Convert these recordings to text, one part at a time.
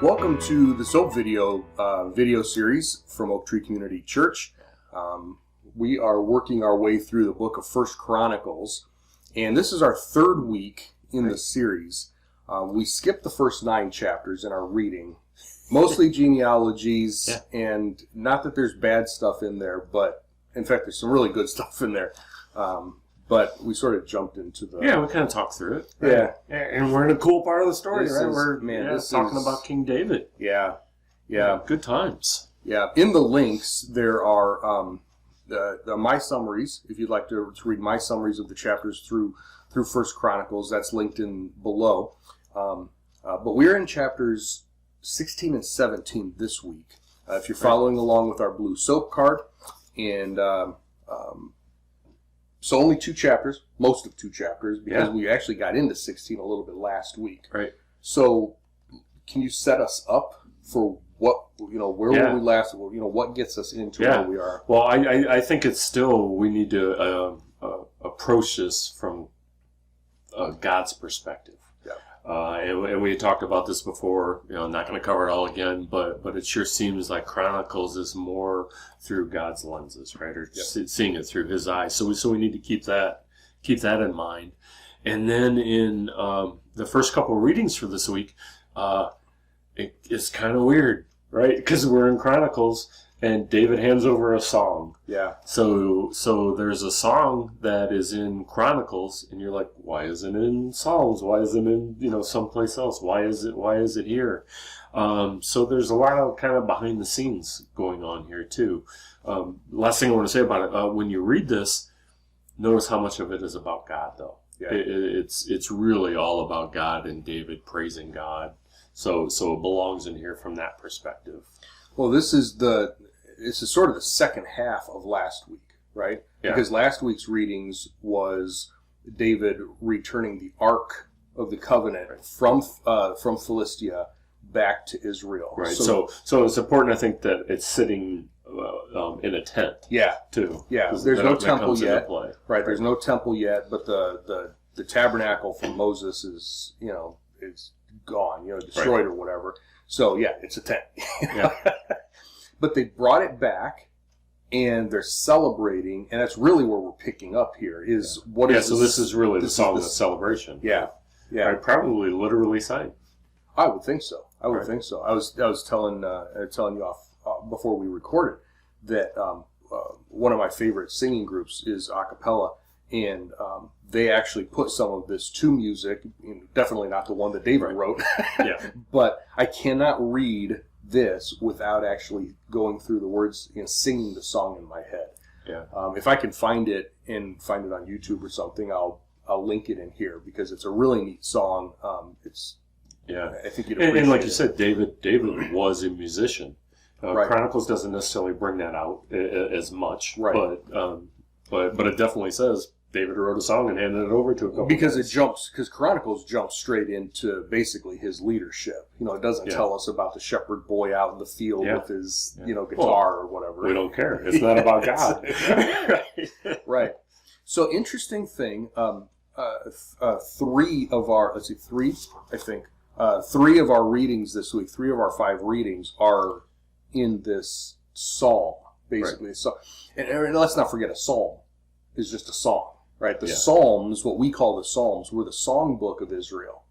Welcome to the S.O.A.P video series from Oak Tree Community Church. We are working our way through the book of First Chronicles, and this is our third week in the series. We skipped the first 9 chapters in our reading, mostly genealogies, and not that there's bad stuff in there, but in fact there's some really good stuff in there. But we sort of jumped into the... Yeah, we kind of talked through it. Right? Yeah. And we're in a cool part of the story, right? We're talking about King David. Yeah. Good times. Yeah. In the links, there are the my summaries. If you'd like to read my summaries of the chapters through First Chronicles, that's linked in below. But we're in chapters 16 and 17 this week. If you're following along with our blue S.O.A.P card, and... so only 2 chapters, most of 2 chapters, because we actually got into 16 a little bit last week. Right. So, can you set us up for what, where were we last, what gets us into where we are? Well, I think it's still, we need to approach this from God's perspective. And we had talked about this before. I'm not going to cover it all again, but it sure seems like Chronicles is more through God's lenses, right? Or seeing it through His eyes. So we need to keep that in mind. And then in the first couple of readings for this week, it's kind of weird, right? Because we're in Chronicles, and David hands over a song. Yeah. So there's a song that is in Chronicles, and you're like, why isn't it in Psalms? Why isn't it in someplace else? Why is it here? So there's a lot of kind of behind the scenes going on here too. Last thing I want to say about it, when you read this, notice how much of it is about God, though. Yeah. It's really all about God and David praising God. So it belongs in here from that perspective. Well, this is sort of the second half of last week, right? Yeah. Because last week's readings was David returning the Ark of the Covenant from Philistia back to Israel. Right. So it's important, I think, that it's sitting in a tent. Yeah. Too. Yeah. There's no temple yet. Right. There's no temple yet, but the tabernacle from Moses is gone, destroyed or whatever. So it's a tent. Yeah. But they brought it back, and they're celebrating, and that's really where we're picking up here. What is so this is really the song of the celebration. Yeah. Yeah. I probably literally sang. I would think so. I was telling you off before we recorded that one of my favorite singing groups is a cappella, and they actually put some of this to music. Definitely not the one that David wrote. But I cannot read this without actually going through the words and singing the song in my head. Yeah. If I can find it on YouTube or something, I'll link it in here because it's a really neat song. I think you'd appreciate and like you said, David was a musician. Chronicles doesn't necessarily bring that out as much, right? But it definitely says David wrote a song and handed it over to a couple because Chronicles jumps straight into basically his leadership. It doesn't tell us about the shepherd boy out in the field with his guitar or whatever. We don't care. It's not about God. Right. So interesting thing. 3 of our readings this week. 3 of our 5 readings are in this psalm, basically. Right. So, and let's not forget, a psalm is just a song. Right, the Psalms, what we call the Psalms, were the songbook of Israel.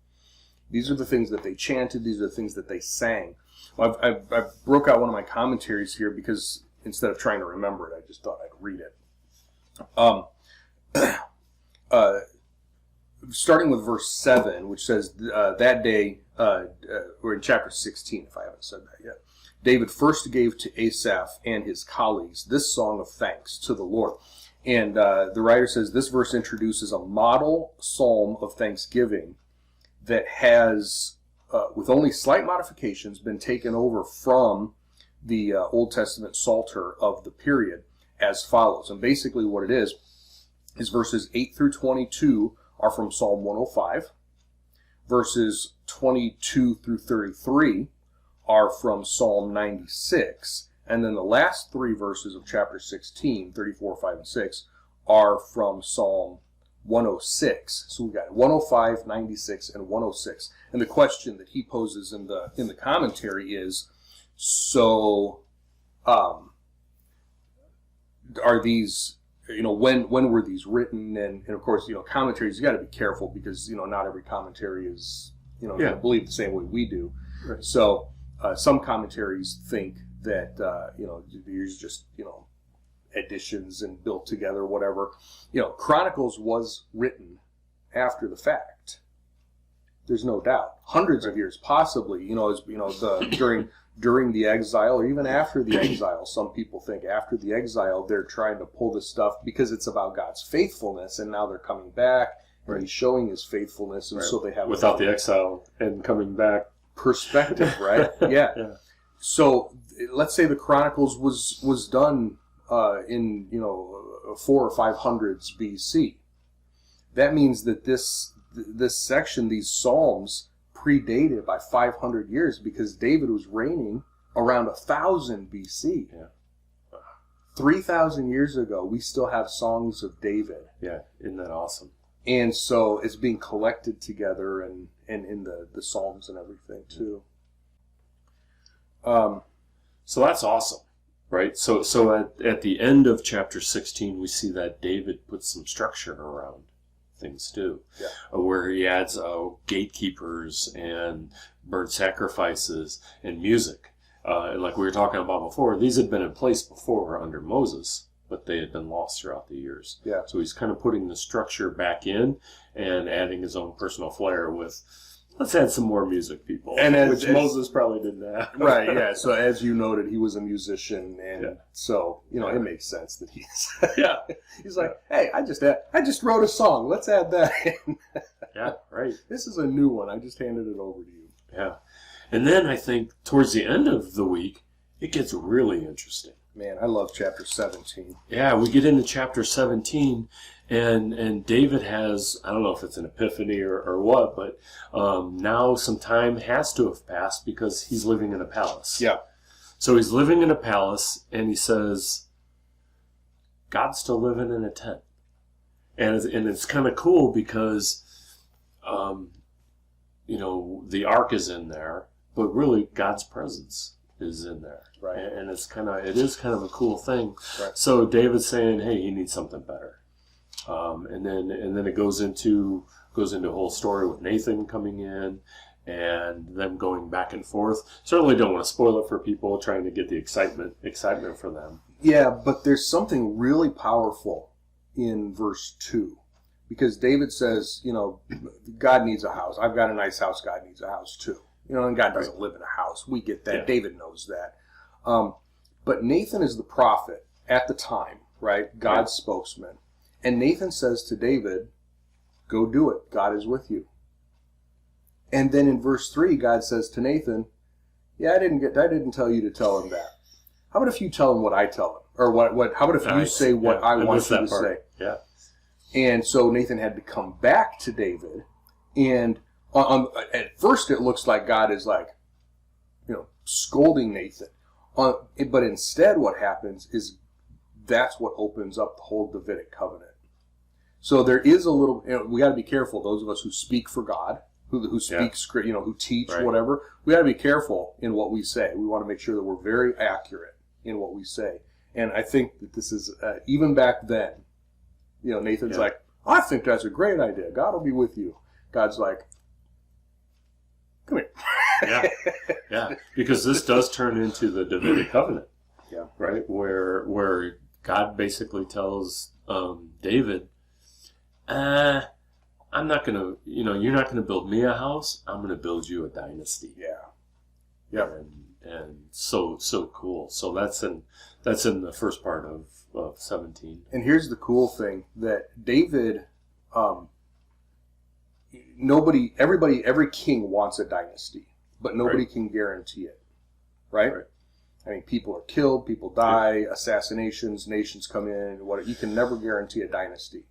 These are the things that they chanted. These are the things that they sang. Well, I broke out one of my commentaries here because instead of trying to remember it, I just thought I'd read it. Starting with verse 7, which says, that day, we're in chapter 16, if I haven't said that yet. David first gave to Asaph and his colleagues this song of thanks to the Lord. And the writer says this verse introduces a model psalm of thanksgiving that has, with only slight modifications, been taken over from the Old Testament Psalter of the period as follows. And basically what it is verses 8 through 22 are from Psalm 105. Verses 22 through 33 are from Psalm 96. And then the last 3 verses of chapter 16, 34, 5, and 6, are from Psalm 106. So we got 105, 96, and 106. And the question that he poses in the commentary is, so are these, when were these written? And of course, commentaries, you got to be careful because, not every commentary is, going to believe the same way we do. Right. So some commentaries think that, there's just, additions and built together, whatever. Chronicles was written after the fact. There's no doubt. Hundreds of years, possibly, during the exile or even after the exile. Some people think after the exile they're trying to pull this stuff because it's about God's faithfulness, and now they're coming back and he's showing his faithfulness, and so they have without the exile and coming back perspective, right? Yeah. So let's say the Chronicles was done in 400 or 500s BC. That means that this section, these Psalms, predated by 500 years because David was reigning around 1000 BC. Yeah. 3,000 years ago, we still have songs of David. Yeah, isn't that awesome? And so it's being collected together and in the Psalms and everything too. So that's awesome, right? So at the end of chapter 16, we see that David puts some structure around things too, where he adds gatekeepers and burnt sacrifices and music. Like we were talking about before, these had been in place before under Moses, but they had been lost throughout the years. Yeah. So he's kind of putting the structure back in and adding his own personal flair with, let's add some more music, people. Which Moses probably didn't have. Right, yeah. So as you noted, he was a musician, and so, it makes sense that he's he's like, hey, I just wrote a song. Let's add that in. Yeah, right. This is a new one. I just handed it over to you. Yeah. And then I think towards the end of the week, it gets really interesting. Man, I love chapter 17. Yeah, we get into chapter 17, and David has, I don't know if it's an epiphany or what, but now some time has to have passed because he's living in a palace. Yeah. So he's living in a palace, and he says, God's still living in a tent. And it's kind of cool because, the ark is in there, but really God's presence is in there. Right. And it is kind of a cool thing. Right. So David's saying, hey, he needs something better. And then it goes into a whole story with Nathan coming in and them going back and forth. Certainly don't want to spoil it for people trying to get the excitement for them. Yeah, but there's something really powerful in verse 2. Because David says, God needs a house. I've got a nice house. God needs a house too. And God doesn't live in a house. We get that. Yeah. David knows that. But Nathan is the prophet at the time, right? God's spokesman. And Nathan says to David, go do it. God is with you. And then in verse 3, God says to Nathan, I didn't tell you to tell him that. How about if you tell him what I tell him? Or how about if you say what I want you to say? Yeah. And so Nathan had to come back to David. And at first it looks like God is scolding Nathan. But instead what happens is that's what opens up the whole Davidic covenant. So there is a little, we got to be careful, those of us who speak for God, who speak, who teach, whatever, we got to be careful in what we say. We want to make sure that we're very accurate in what we say. And I think that this is, even back then, Nathan's like, I think that's a great idea. God will be with you. God's like, come here. Yeah. Because this does turn into the Davidic covenant. Yeah. Right? Where God basically tells David, I'm not going to, you're not going to build me a house. I'm going to build you a dynasty. Yeah. Yeah. And so cool. So that's in the first part of 17. And here's the cool thing, that David, every king wants a dynasty, but nobody can guarantee it. Right? I mean, people are killed, people die, assassinations, nations come in, you can never guarantee a dynasty.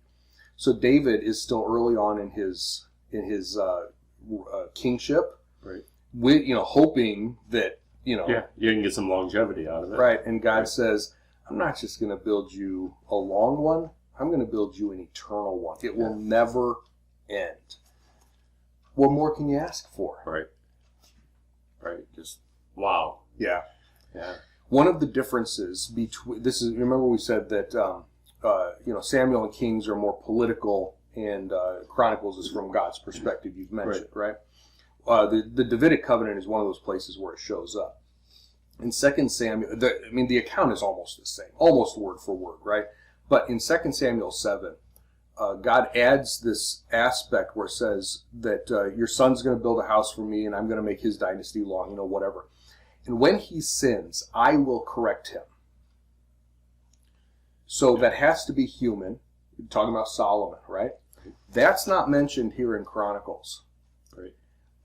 So David is still early on in his kingship, right? With hoping that you can get some longevity out of it, right? And God says, "I'm not just going to build you a long one. I'm going to build you an eternal one. It will never end. What more can you ask for? Right. Right. Just, wow. Yeah. Yeah. One of the differences between, remember we said that, Samuel and Kings are more political, and Chronicles is from God's perspective, you've mentioned, right? The Davidic covenant is one of those places where it shows up. In 2 Samuel, the account is almost the same, almost word for word, right? But in 2 Samuel 7, God adds this aspect where it says that your son's going to build a house for me, and I'm going to make his dynasty long, whatever. And when he sins, I will correct him. So that has to be human. You're talking about Solomon, right? That's not mentioned here in Chronicles. Right.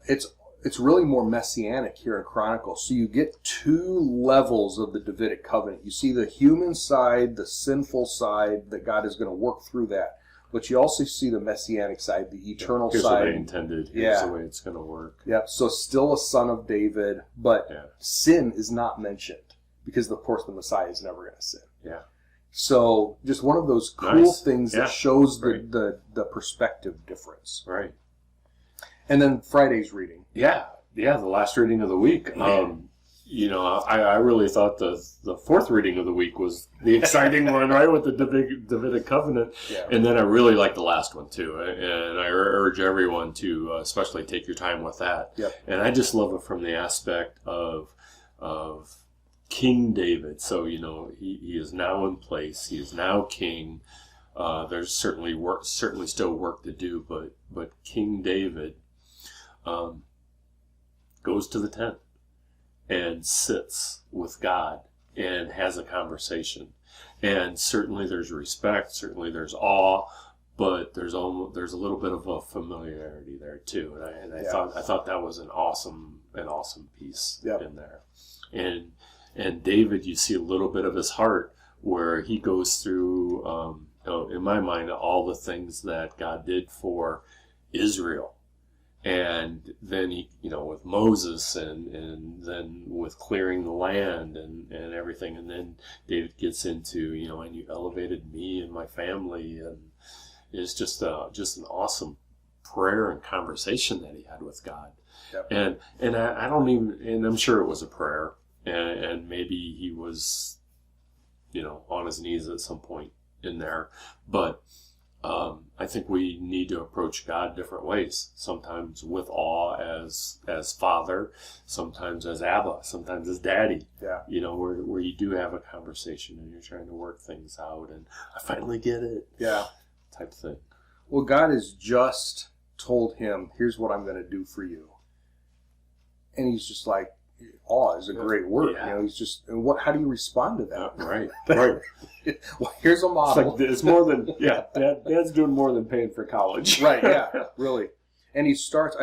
It's really more messianic here in Chronicles. So you get two levels of the Davidic covenant. You see the human side, the sinful side, that God is going to work through that. But you also see the messianic side, the eternal Here's side. Here's what I intended. Here's the way it's going to work. Yep. So still a son of David, but sin is not mentioned because, of course, the Messiah is never going to sin. Yeah. So just one of those cool things that shows the perspective difference. Right. And then Friday's reading. Yeah. The last reading of the week. I really thought the fourth reading of the week was the exciting one, right, with the Davidic covenant. Yeah. And then I really like the last one, too. And I urge everyone to especially take your time with that. Yep. And I just love it from the aspect of King David. So, he is now in place. He is now king. There's certainly still work to do, but King David goes to the tent and sits with God and has a conversation. And certainly there's respect, certainly there's awe, but there's a little bit of a familiarity there too. And I thought that was an awesome piece in there. And David, you see a little bit of his heart where he goes through, in my mind, all the things that God did for Israel. And then he, with Moses and then with clearing the land and everything. And then David gets into, and you elevated me and my family. And it's just an awesome prayer and conversation that he had with God. Yep. And I don't even, and I'm sure it was a prayer. And maybe he was, on his knees at some point in there. But I think we need to approach God different ways. Sometimes with awe as Father, sometimes as Abba, sometimes as Daddy. Yeah. Where you do have a conversation and you're trying to work things out, and I finally get it. Yeah. Type thing. Well, God has just told him, "Here's what I'm going to do for you," and he's just like, awe is a great word. Yeah. He's just, and how do you respond to that? Right. Well, here's a model. It's more than, Dad's doing more than paying for college. Right, yeah, really. And he starts,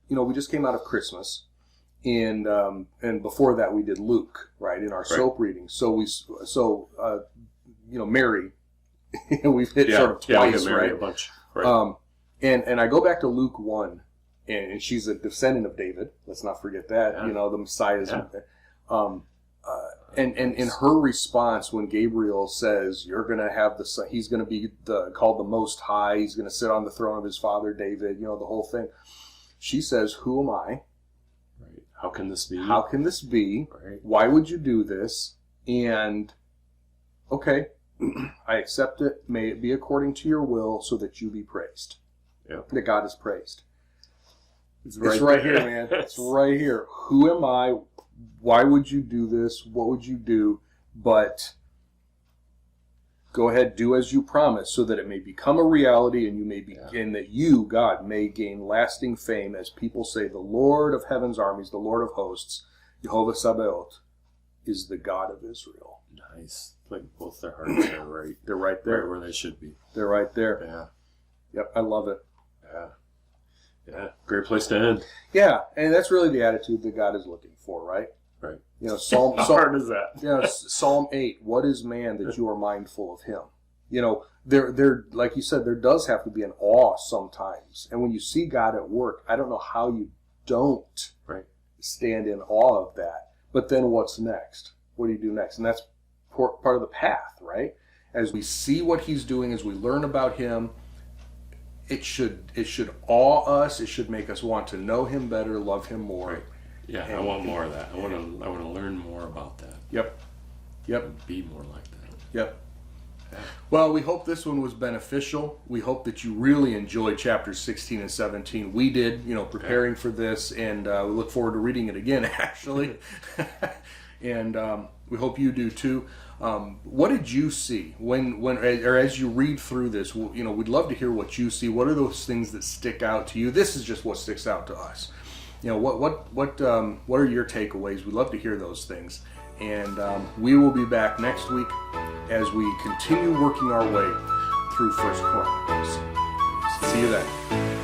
we just came out of Christmas, and before that we did Luke, right, in our SOAP reading. So Mary, we've hit sort of twice, Mary a bunch. Right. And I go back to Luke 1. And she's a descendant of David. Let's not forget that. Yeah. The Messiah is. Yeah. And in her response, when Gabriel says, "You're going to have the son, he's going to be called the Most High. He's going to sit on the throne of his father David." The whole thing. She says, "Who am I? Right. How can this be? How can this be? Right. Why would you do this?" And okay, I accept it. May it be according to your will, so that you be praised. Yeah. That God is praised. It's right here, man. It's right here. Who am I? Why would you do this? What would you do? But go ahead, do as you promise, so that it may become a reality, and you may begin that you, God, may gain lasting fame, as people say, the Lord of heaven's armies, the Lord of hosts, Jehovah Sabaoth, is the God of Israel. Nice. Like both their hearts are right. They're right there. Right where they should be. They're right there. Yeah. Yep, I love it. Yeah. Yeah, great place to end. Yeah, and that's really the attitude that God is looking for, right? Right. Psalm. How hard is that? Psalm 8. What is man that you are mindful of him? There, like you said, there does have to be an awe sometimes. And when you see God at work, I don't know how you don't stand in awe of that. But then what's next? What do you do next? And that's part of the path, right? as we see what he's doing, as we learn about him, it should awe us. It should make us want to know him better, love him more. Right. Yeah, I want more of that. I want to learn more about that. Yep. Be more like that. Yep. Well, we hope this one was beneficial. We hope that you really enjoyed chapters 16 and 17. We did, preparing for this, and we look forward to reading it again, actually. And we hope you do too. What did you see or as you read through this? We'd love to hear what you see. What are those things that stick out to you? This is just what sticks out to us. What are your takeaways? We'd love to hear those things. And we will be back next week as we continue working our way through 1 Chronicles. See you then.